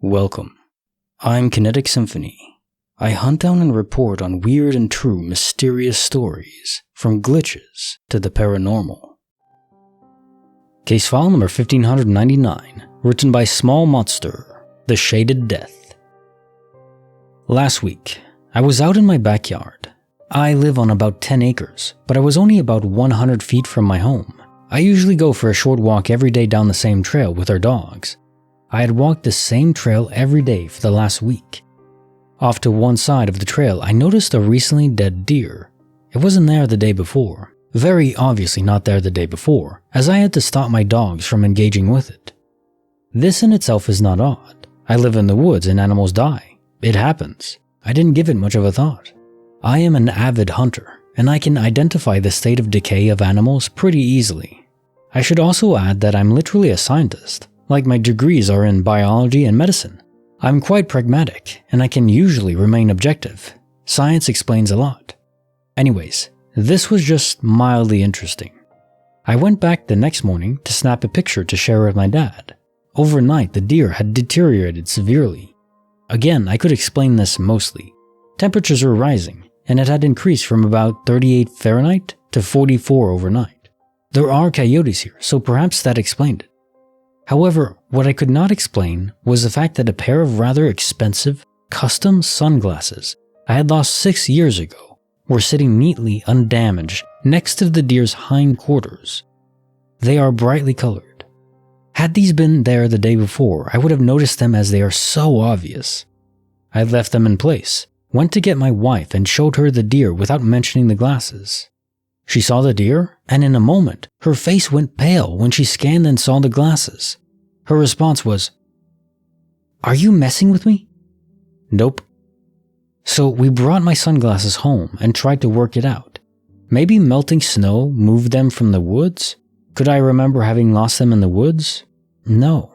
Welcome. I'm Kinetic Symphony. I hunt down and report on weird and true mysterious stories, from glitches to the paranormal. Case file number 1599, written by smallmonzter, The Shaded Death. Last week, I was out in my backyard. I live on about 10 acres, but I was only about 100 feet from my home. I usually go for a short walk every day down the same trail with our dogs. I had walked the same trail every day for the last week. Off to one side of the trail, I noticed a recently dead deer. It wasn't there the day before. Very obviously not there the day before, as I had to stop my dogs from engaging with it. This in itself is not odd. I live in the woods and animals die. It happens. I didn't give it much of a thought. I am an avid hunter, and I can identify the state of decay of animals pretty easily. I should also add that I'm literally a scientist. Like my degrees are in biology and medicine. I'm quite pragmatic, and I can usually remain objective. Science explains a lot. Anyways, this was just mildly interesting. I went back the next morning to snap a picture to share with my dad. Overnight, the deer had deteriorated severely. Again, I could explain this mostly. Temperatures were rising, and it had increased from about 38 Fahrenheit to 44 overnight. There are coyotes here, so perhaps that explained it. However, what I could not explain was the fact that a pair of rather expensive, custom sunglasses I had lost 6 years ago were sitting neatly undamaged next to the deer's hindquarters. They are brightly colored. Had these been there the day before, I would have noticed them as they are so obvious. I left them in place, went to get my wife and showed her the deer without mentioning the glasses. She saw the deer, and in a moment, her face went pale when she scanned and saw the glasses. Her response was, "Are you messing with me?" Nope. So we brought my sunglasses home and tried to work it out. Maybe melting snow moved them from the woods? Could I remember having lost them in the woods? No.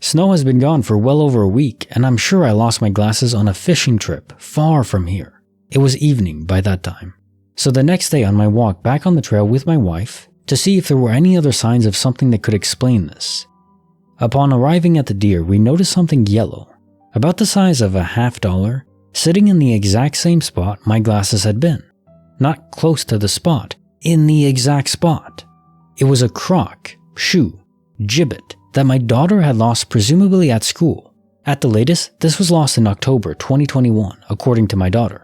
Snow has been gone for well over a week, and I'm sure I lost my glasses on a fishing trip far from here. It was evening by that time. So the next day on my walk back on the trail with my wife to see if there were any other signs of something that could explain this. Upon arriving at the deer, we noticed something yellow, about the size of a $50, sitting in the exact same spot my glasses had been. Not close to the spot, in the exact spot. It was a crock, shoe, gibbet that my daughter had lost presumably at school. At the latest, this was lost in October 2021, according to my daughter.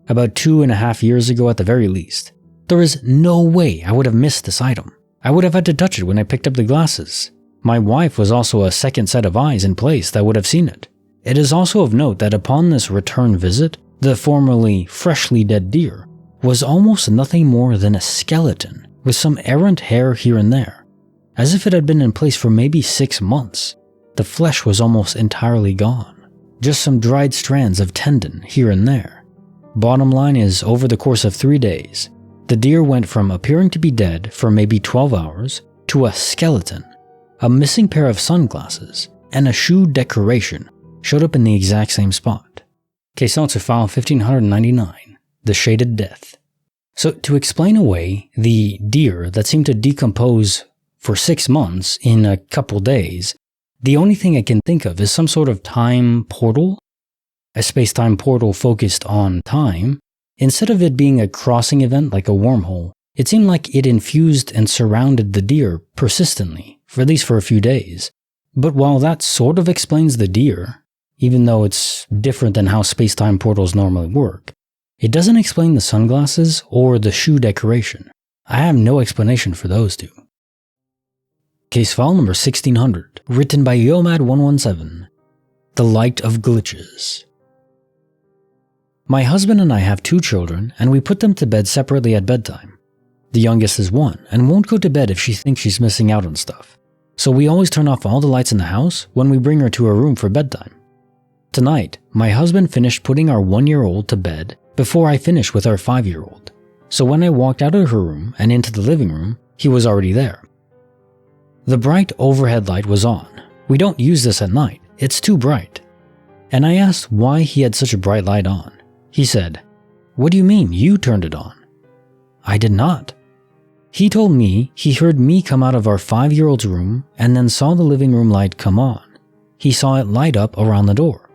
About 2.5 years ago at the very least. There is no way I would have missed this item. I would have had to touch it when I picked up the glasses. My wife was also a second set of eyes in place that would have seen it. It is also of note that upon this return visit, the formerly freshly dead deer was almost nothing more than a skeleton with some errant hair here and there, as if it had been in place for maybe 6 months. The flesh was almost entirely gone, just some dried strands of tendon here and there. Bottom line is, over the course of 3 days, the deer went from appearing to be dead for maybe 12 hours to a skeleton. A missing pair of sunglasses and a shoe decoration showed up in the exact same spot. Case notes are file 1599, The Shaded Death. So to explain away the deer that seemed to decompose for 6 months in a couple days, the only thing I can think of is some sort of time portal. A space-time portal focused on time. Instead of it being a crossing event like a wormhole, it seemed like it infused and surrounded the deer persistently, for at least for a few days. But while that sort of explains the deer, even though it's different than how space-time portals normally work, it doesn't explain the sunglasses or the shoe decoration. I have no explanation for those two. Case file number 1600, written by Yomad117, The Light of Glitches. My husband and I have 2 children, and we put them to bed separately at bedtime. The youngest is 1, and won't go to bed if she thinks she's missing out on stuff. So we always turn off all the lights in the house when we bring her to her room for bedtime. Tonight, my husband finished putting our 1-year-old to bed before I finished with our 5-year-old. So when I walked out of her room and into the living room, he was already there. The bright overhead light was on. We don't use this at night, it's too bright. And I asked why he had such a bright light on. He said, "What do you mean you turned it on?" I did not. He told me he heard me come out of our 5-year-old's room and then saw the living room light come on. he saw it light up around the door.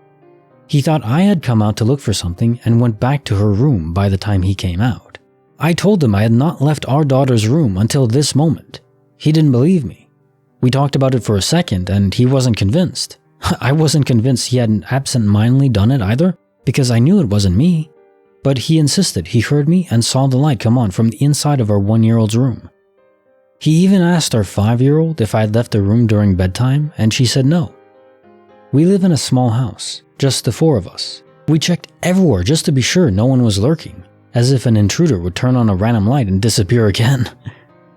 He thought I had come out to look for something and went back to her room by the time he came out. I told him I had not left our daughter's room until this moment. He didn't believe me. We talked about it for a second and he wasn't convinced. I wasn't convinced he hadn't absent-mindedly done it either because I knew it wasn't me. But he insisted he heard me and saw the light come on from the inside of our 1-year-old's room. He even asked our 5-year-old if I had left the room during bedtime and she said no. We live in a small house, just the 4 of us. We checked everywhere just to be sure no one was lurking, as if an intruder would turn on a random light and disappear again.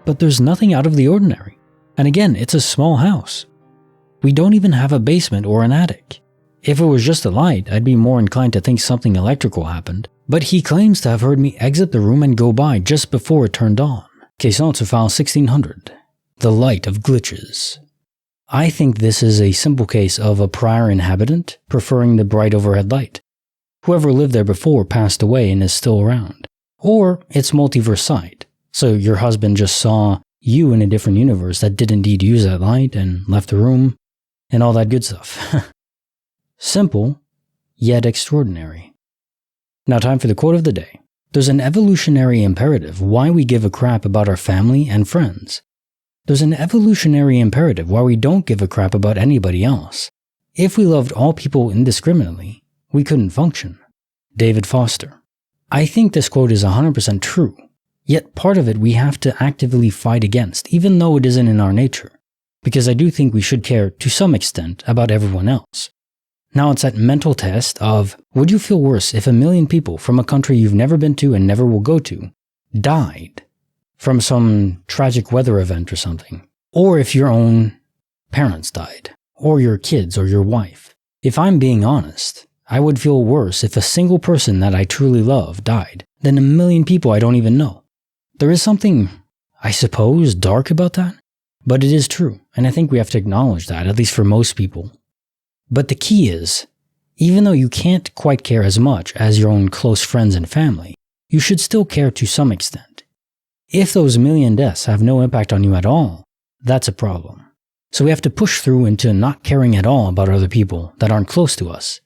But there's nothing out of the ordinary. And again, it's a small house. We don't even have a basement or an attic. If it was just a light, I'd be more inclined to think something electrical happened, but he claims to have heard me exit the room and go by just before it turned on. Case answer file 1600. The light of glitches. I think this is a simple case of a prior inhabitant preferring the bright overhead light. Whoever lived there before passed away and is still around. Or it's multiverse side, so your husband just saw you in a different universe that did indeed use that light and left the room, and all that good stuff. Simple, yet extraordinary. Now time for the quote of the day. There's an evolutionary imperative why we give a crap about our family and friends. There's an evolutionary imperative why we don't give a crap about anybody else. If we loved all people indiscriminately, we couldn't function. David Foster. I think this quote is 100% true, yet part of it we have to actively fight against, even though it isn't in our nature, because I do think we should care to some extent about everyone else. Now it's that mental test of, would you feel worse if 1 million people from a country you've never been to and never will go to died from some tragic weather event or something? Or if your own parents died, or your kids or your wife? If I'm being honest, I would feel worse if a single person that I truly love died than 1 million people I don't even know. There is something, I suppose, dark about that, but it is true, and I think we have to acknowledge that, at least for most people. But the key is, even though you can't quite care as much as your own close friends and family, you should still care to some extent. If those 1 million deaths have no impact on you at all, that's a problem. So we have to push through into not caring at all about other people that aren't close to us,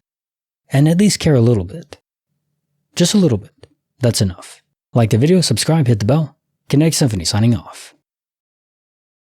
and at least care a little bit. Just a little bit. That's enough. Like the video, subscribe, hit the bell. Kinetic Symphony signing off.